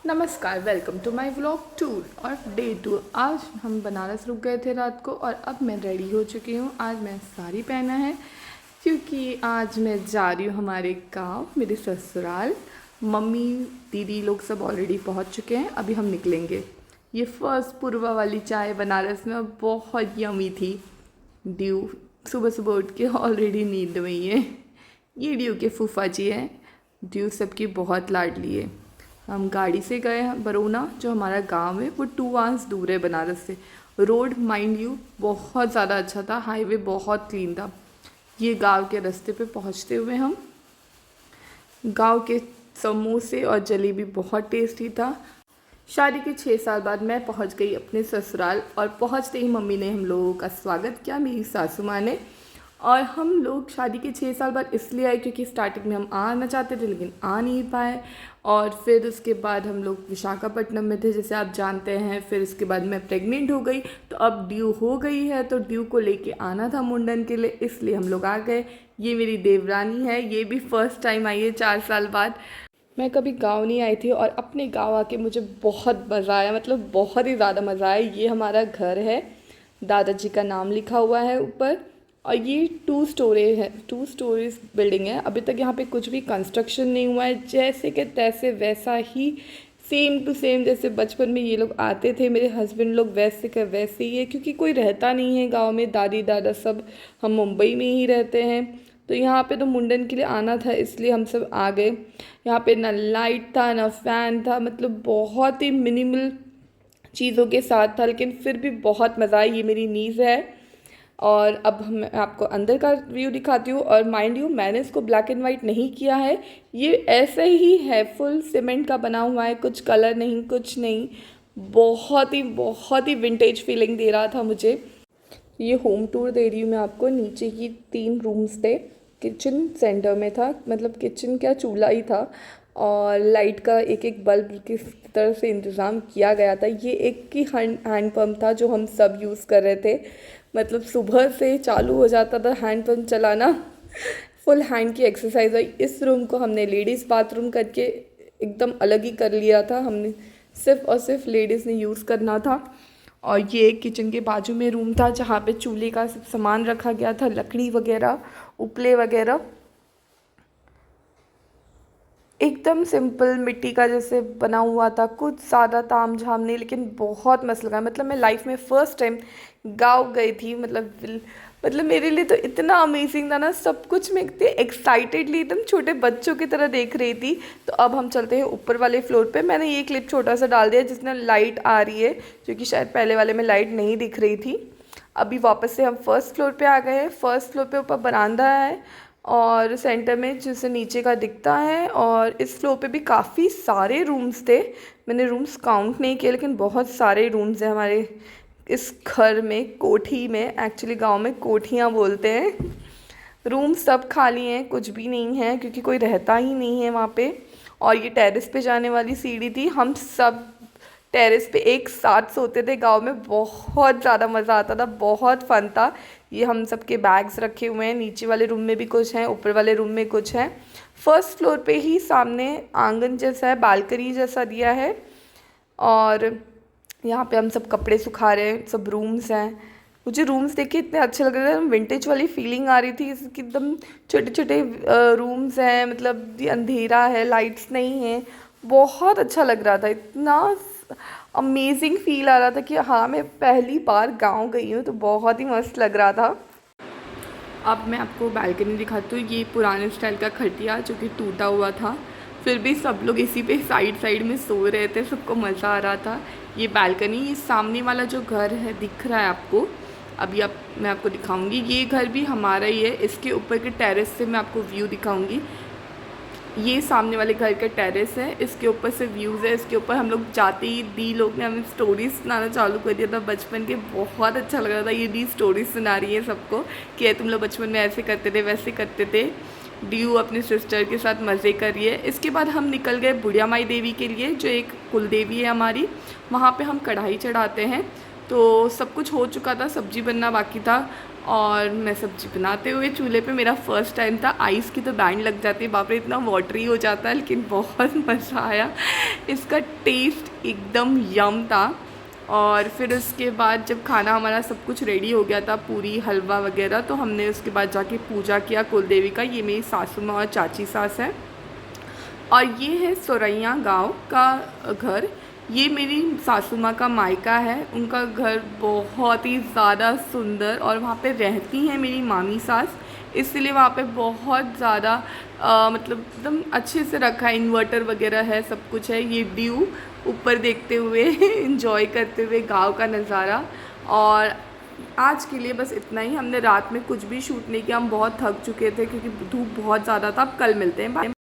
नमस्कार, welcome to my vlog tour और day tour. आज हम बनारस रुक गए थे रात को और अब मैं रेडी हो चुकी हूँ। आज मैं साड़ी पहना है क्योंकि आज मैं जा रही हूँ हमारे गांव, मेरे ससुराल। मम्मी दीदी लोग सब ऑलरेडी पहुँच चुके हैं, अभी हम निकलेंगे। ये फर्स्ट पूर्वा वाली चाय बनारस में बहुत यमी थी। ड्यू सुबह सुबह उठ के ऑलरेडी नींद में ही है। ये ड्यू के फूफा जी हैं। ड्यू सबकी बहुत लाडली है। हम गाड़ी से गए हैं बरोना, जो हमारा गांव है वो 2 आवर्स दूर है बनारस से। रोड माइंड यू बहुत ज़्यादा अच्छा था, हाईवे बहुत क्लीन था। ये गांव के रास्ते पे पहुंचते हुए हम गांव के समोसे और जलेबी बहुत टेस्टी था। शादी के 6 साल बाद मैं पहुंच गई अपने ससुराल और पहुंचते ही मम्मी ने हम लोगों का स्वागत किया, मेरी सासू माँ ने। और हम लोग शादी के 6 साल बाद इसलिए आए क्योंकि स्टार्टिंग में हम आना चाहते थे लेकिन आ नहीं पाए। और फिर उसके बाद हम लोग विशाखापट्टनम में थे, जैसे आप जानते हैं। फिर उसके बाद मैं प्रेग्नेंट हो गई, तो अब ड्यू हो गई है, तो ड्यू को लेके आना था मुंडन के लिए, इसलिए हम लोग आ गए। ये मेरी देवरानी है, ये भी फर्स्ट टाइम आई है 4 साल बाद। मैं कभी गांव नहीं आई थी और अपने गांव आके मुझे बहुत मज़ा आया, मतलब बहुत ही ज़्यादा मज़ा आया। ये हमारा घर है, दादाजी का नाम लिखा हुआ है ऊपर। और ये 2 स्टोरी है, 2 स्टोरीज बिल्डिंग है। अभी तक यहाँ पे कुछ भी कंस्ट्रक्शन नहीं हुआ है, जैसे कि तैसे वैसा ही सेम टू सेम जैसे बचपन में ये लोग आते थे, मेरे हस्बैंड लोग, वैसे का वैसे ही है। क्योंकि कोई रहता नहीं है गांव में, दादी दादा सब हम मुंबई में ही रहते हैं। तो यहाँ पे तो मुंडन के लिए आना था, इसलिए हम सब आ गए। यहाँ पे ना लाइट था ना फैन था, मतलब बहुत ही मिनिमल चीज़ों के साथ था, लेकिन फिर भी बहुत मज़ा आया। ये मेरी नीज़ है। और अब मैं आपको अंदर का व्यू दिखाती हूँ। और माइंड यू, मैंने इसको ब्लैक एंड वाइट नहीं किया है, ये ऐसे ही है, फुल सीमेंट का बना हुआ है, कुछ कलर नहीं कुछ नहीं। बहुत ही विंटेज फीलिंग दे रहा था मुझे। ये होम टूर दे रही हूँ मैं आपको। नीचे की 3 रूम्स थे, किचन सेंटर में था, मतलब किचन क्या, चूल्हा ही था। और लाइट का एक एक बल्ब किस तरह से इंतज़ाम किया गया था। ये एक ही हैंड पंप था जो हम सब यूज़ कर रहे थे, मतलब सुबह से चालू हो जाता था हैंड पंप चलाना। फुल हैंड की एक्सरसाइज है। इस रूम को हमने लेडीज़ बाथरूम करके एकदम अलग ही कर लिया था, हमने सिर्फ और सिर्फ लेडीज़ ने यूज़ करना था। और ये किचन के बाजू में रूम था जहाँ पे चूल्हे का सब सामान रखा गया था, लकड़ी वगैरह, उपले वगैरह। एकदम सिंपल मिट्टी का जैसे बना हुआ था, कुछ ज़्यादा ताम झाम नहीं, लेकिन बहुत मस्त लगा। मतलब मैं लाइफ में फ़र्स्ट टाइम गाँव गई थी। मतलब मेरे लिए तो इतना अमेजिंग था ना सब कुछ। मैं इतने एक्साइटेडली एकदम छोटे बच्चों की तरह देख रही थी। तो अब हम चलते हैं ऊपर वाले फ्लोर पे। मैंने ये क्लिप छोटा सा डाल दिया जिसमें लाइट आ रही है, क्योंकि शायद पहले वाले में लाइट नहीं दिख रही थी। अभी वापस से हम फर्स्ट फ्लोर पे आ गए हैं। फर्स्ट फ्लोर पे ऊपर बरामदा है और सेंटर में जैसे नीचे का दिखता है। और इस फ्लोर पे भी काफ़ी सारे रूम्स थे, मैंने रूम्स काउंट नहीं किए, लेकिन बहुत सारे रूम्स हैं हमारे इस घर में, कोठी में। एक्चुअली गांव में कोठियाँ बोलते हैं। रूम सब खाली हैं, कुछ भी नहीं है, क्योंकि कोई रहता ही नहीं है वहाँ पे। और ये टेरेस पे जाने वाली सीढ़ी थी, हम सब टेरेस पे एक साथ सोते थे गांव में। बहुत ज़्यादा मज़ा आता था, बहुत फन था। ये हम सब के बैग्स रखे हुए हैं, नीचे वाले रूम में भी कुछ हैं, ऊपर वाले रूम में कुछ हैं। फर्स्ट फ्लोर पे ही सामने आंगन जैसा है, बालकनी जैसा दिया है। और यहाँ पे हम सब कपड़े सुखा रहे हैं, सब रूम्स हैं। मुझे रूम्स देख के इतने अच्छे लग रहे थे, विंटेज वाली फीलिंग आ रही थी इसकी। एकदम छोटे छोटे रूम्स हैं, मतलब ये अंधेरा है, लाइट्स नहीं है। बहुत अच्छा लग रहा था, इतना अमेजिंग फील आ रहा था कि हाँ मैं पहली बार गांव गई हूँ। तो बहुत ही मस्त लग रहा था। अब मैं आपको बालकनी दिखाती हूँ। ये पुराने स्टाइल का खटिया जो कि टूटा हुआ था, फिर भी सब लोग इसी पे साइड साइड में सो रहे थे, सबको मज़ा आ रहा था। ये बालकनी, ये सामने वाला जो घर है दिख रहा है आपको, अभी मैं आपको दिखाऊंगी। ये घर भी हमारा ही है। इसके ऊपर के टेरेस से मैं आपको व्यू दिखाऊंगी। ये सामने वाले घर का टेरेस है, इसके ऊपर से व्यूज़ है। इसके ऊपर हम लोग जाते ही दी लोग ने हमें स्टोरीज सुनाना चालू कर दिया था बचपन के। बहुत अच्छा लग रहा था। ये दी स्टोरीज सुना रही है सबको कि तुम लोग बचपन में ऐसे करते थे वैसे करते थे। ड्यू अपने सिस्टर के साथ मज़े कर रही है। इसके बाद हम निकल गए बुढ़िया माई देवी के लिए, जो एक कुल देवी है हमारी। वहाँ पे हम कढ़ाई चढ़ाते हैं। तो सब कुछ हो चुका था, सब्जी बनना बाकी था। और मैं सब्जी बनाते हुए चूल्हे पे, मेरा फ़र्स्ट टाइम था। आइस की तो बैंड लग जाती है, बाप रे इतना वाटरी हो जाता है, लेकिन बहुत मज़ा आया। इसका टेस्ट एकदम यम था। और फिर उसके बाद जब खाना हमारा सब कुछ रेडी हो गया था, पूरी हलवा वगैरह, तो हमने उसके बाद जाके पूजा किया कुल देवी का। ये मेरी सासू माँ और चाची सास है, और ये है सोरैया गांव का घर। ये मेरी सासू माँ का मायका है। उनका घर बहुत ही ज़्यादा सुंदर, और वहाँ पे रहती हैं मेरी मामी सास, इसलिए वहाँ पे बहुत ज़्यादा मतलब एकदम अच्छे से रखा है। इन्वर्टर वगैरह है, सब कुछ है। ये व्यू ऊपर देखते हुए इंजॉय करते हुए गांव का नज़ारा। और आज के लिए बस इतना ही। हमने रात में कुछ भी शूट नहीं किया, हम बहुत थक चुके थे क्योंकि धूप बहुत ज़्यादा था। अब कल मिलते हैं, बाय।